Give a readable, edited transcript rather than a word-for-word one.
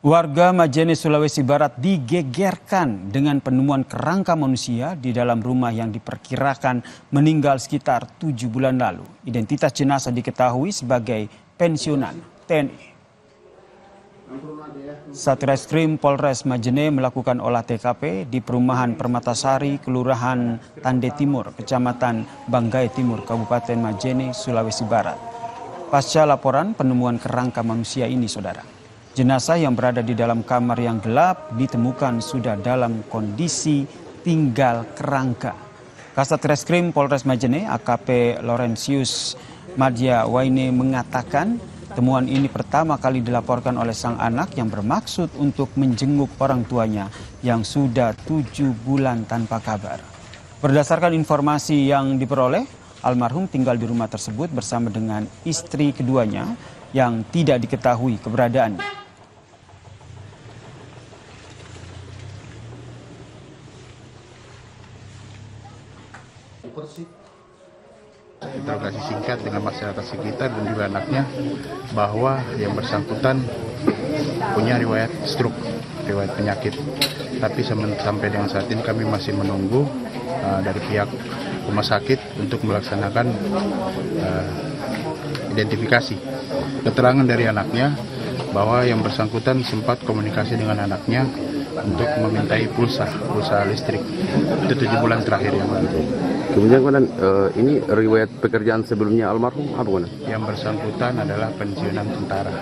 Warga Majene, Sulawesi Barat digegerkan dengan penemuan kerangka manusia di dalam rumah yang diperkirakan meninggal sekitar 7 bulan lalu. Identitas jenazah diketahui sebagai pensiunan TNI. Satreskrim Polres Majene melakukan olah TKP di perumahan Permatasari, Kelurahan Tande Timur, Kecamatan Banggai Timur, Kabupaten Majene, Sulawesi Barat. Pasca laporan penemuan kerangka manusia ini, saudara, jenazah yang berada di dalam kamar yang gelap ditemukan sudah dalam kondisi tinggal kerangka. Kasat Reskrim Polres Majene AKP Laurentius Madya Waine mengatakan temuan ini pertama kali dilaporkan oleh sang anak yang bermaksud untuk menjenguk orang tuanya yang sudah 7 bulan tanpa kabar. Berdasarkan informasi yang diperoleh, almarhum tinggal di rumah tersebut bersama dengan istri keduanya yang tidak diketahui keberadaannya. Interogasi singkat dengan masyarakat sekitar dan juga anaknya bahwa yang bersangkutan punya riwayat stroke, riwayat penyakit. Tapi sampai dengan saat ini kami masih menunggu dari pihak rumah sakit untuk melaksanakan identifikasi. Keterangan dari anaknya bahwa yang bersangkutan sempat komunikasi dengan anaknya untuk memintai pulsa listrik. Itu 7 bulan terakhir yang lalu. Kemudian ini riwayat pekerjaan sebelumnya almarhum apa? Yang bersangkutan adalah pensiunan tentara.